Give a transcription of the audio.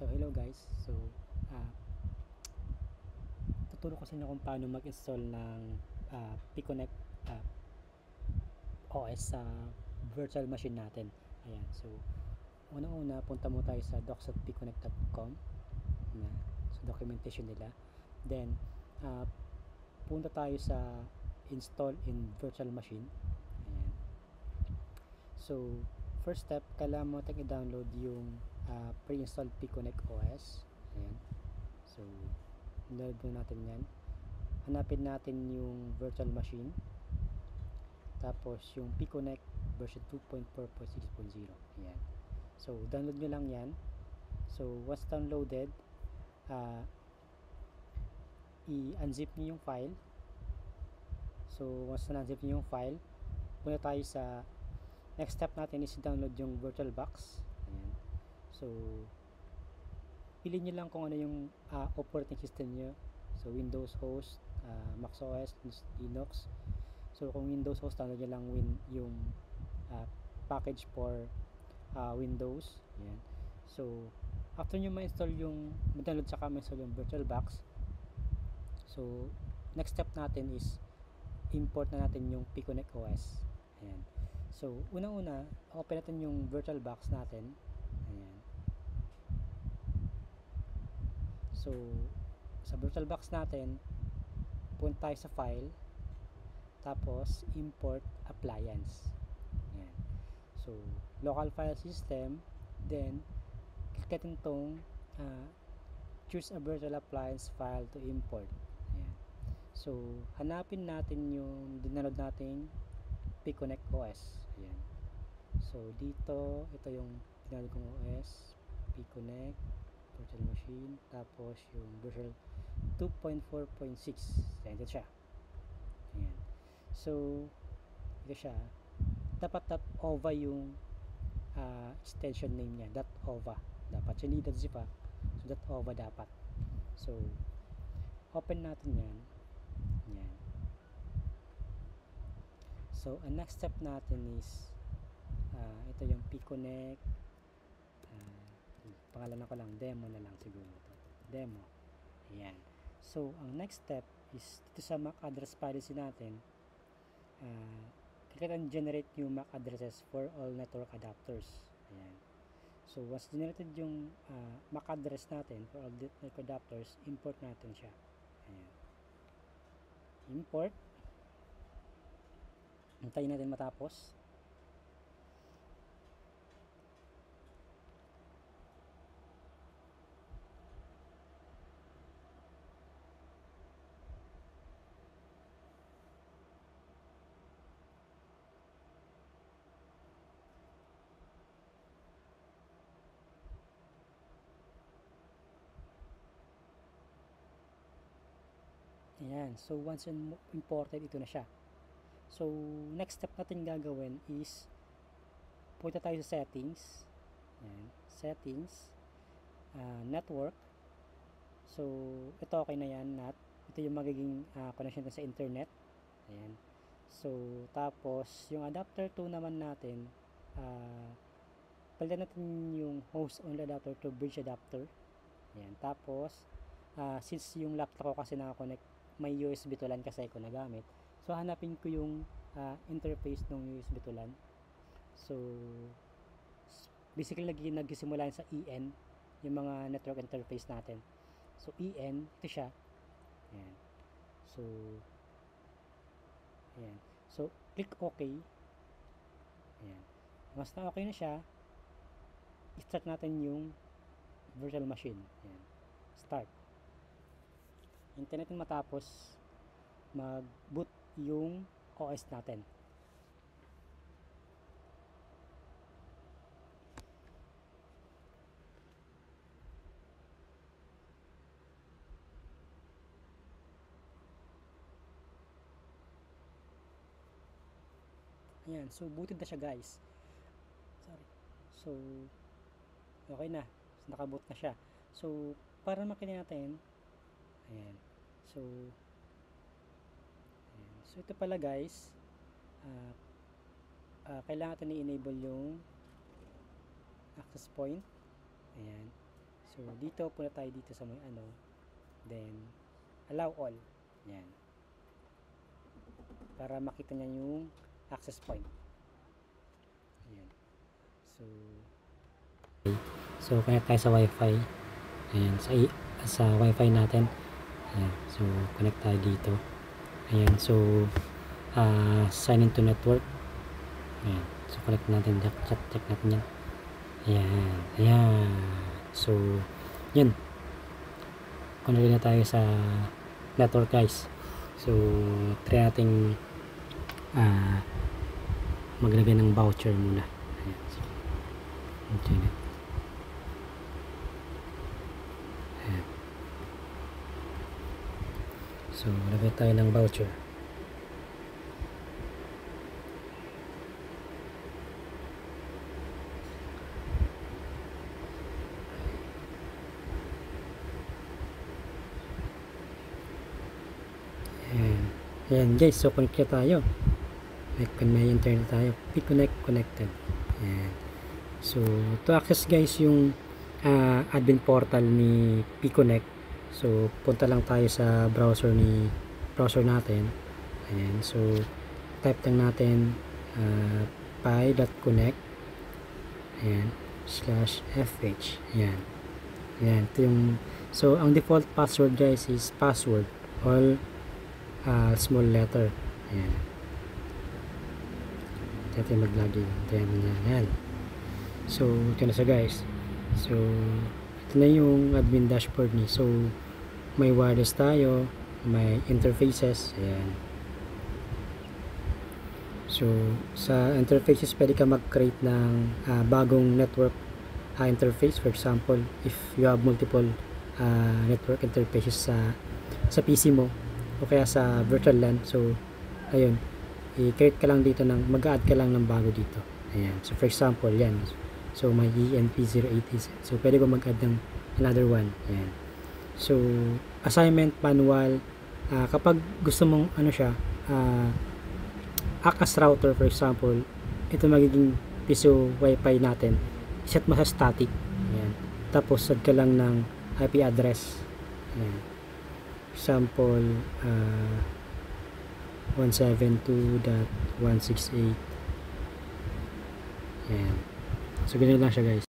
So hello guys. Uh, tuturo ko sa inyo kung paano mag-install ng Piconnect OS sa virtual machine natin. Ayan. So una-una punta mo tayo sa docs.piconnect.com na sa documentation nila. Then punta tayo sa install in virtual machine. Ayan. So first step, kailangan mo tayong i-download yung pre-installed Piconnect OS. Ayan. So download mo natin yan. Hanapin natin yung virtual machine, tapos yung Piconnect version 2.4.6.0. Ayan. So download nyo lang yan. So once downloaded, i-unzip nyo yung file. So once na-unzip nyo yung file, punta tayo sa next step natin is download yung VirtualBox. Ayan. So piliin nyo lang kung ano yung operating system nyo. So Windows host, Mac OS, Linux. So kung Windows host, download nyo lang yung package for Windows. Ayan. So after nyo ma-install yung download saka ma-install yung VirtualBox, so next step natin is import na natin yung Piconnect OS. Ayan. So una-una, open natin yung VirtualBox natin. Ayan. So sa VirtualBox natin, punta tayo sa file, tapos import appliance. Ayan. So local file system, then click natin tong choose a virtual appliance file to import. Ayan. So hanapin natin yung download nating Piconnect OS. Ayan. So dito, ito yung download kong OS, Piconnect virtual machine, tapos yung version 2.4.6. Ayan, ito siya. Ayan. So ito siya. Dapat .ova yung extension name niya, .ova. Dapat siya, hindi .zip. So .ova dapat. So open natin yan. Yan. So ang next step natin is ito yung Piconnect, pangalan ko lang, demo na lang siguro ito. Demo. Ayan. So ang next step is dito sa MAC address policy natin, click and generate new MAC addresses for all network adapters. Ayan. So once generated yung MAC address natin for all network adapters, import natin siya. Ayan. Import. Hintayin natin matapos. Ayan. So once imported, ito na siya. So next step natin gagawin is punta tayo sa settings. Ayan. Settings, network. So ito okay na yan, ito yung magiging connection sa internet. Ayan. So tapos yung adapter 2 naman natin, palitan natin yung host only adapter to bridge adapter. Ayan. Tapos since yung laptop ko kasi nakakonect, may USB to LAN kasi ako nagamit, so hanapin ko yung interface ng USB to LAN. So basically nagsisimula sa EN yung mga network interface natin. So EN, ito siya. Ayan. So ayan. So click OK. Ayan. Once na okay na siya, i-start natin yung virtual machine. Ayan. Start. Hintayin natin matapos mag-boot yung OS natin. Ayan, so booted na siya guys. Sorry. So okay na. So, nakaboot na siya. So para makita natin, ayan. So ayan. So ito pala guys, kailangan natin i-enable yung access point. Ayan. So, dito, punta tayo dito sa may ano. Then, allow all. Yan. Para makita niya yung access point. Ayan. So connect tayo sa wifi. Ayan. Sa wifi natin. Ayan. So, connect tayo dito. Ayan. So, sign into network. Ayan. So, connect natin. Check natin yan. Ayan. Ayan. So, yun. Connect na tayo sa network, guys. So, try natin maglagay ng voucher muna. Ayan. So, internet. Ayan. So, lagay tayo ng voucher. Ayan guys, so connect tayo. May internet tayo. P-Connect connected. Ayan. So, to access guys yung admin portal ni P-Connect. So, punta lang tayo sa browser natin. Ayan. So, type lang natin pi.connect ayan /fh. Ayan. Ayan. Ito yung, so, ang default password guys is password. All small letter. Ayan. Ito yung mag-login. Ayan. So, ito na siya guys. So, ito na yung admin dashboard ni. So, may wireless tayo. May interfaces. Ayan. So, sa interfaces, pwede ka mag-create ng bagong network interface. For example, if you have multiple network interfaces sa PC mo, o kaya sa virtual LAN. So, ayun, i-create ka lang dito mag-add ka lang ng bago dito. Ayan. So, for example, yan. So, may ENP080. So, pwede ko mag-add ng another one. Ayan. So, assignment, manual, kapag gusto mong, act as router, for example, ito magiging piso wifi natin. Set mo sa static. Ayan. Tapos, add ka lang ng IP address. Ayan. Example 172.168. Ayan. So, ganyan lang siya guys.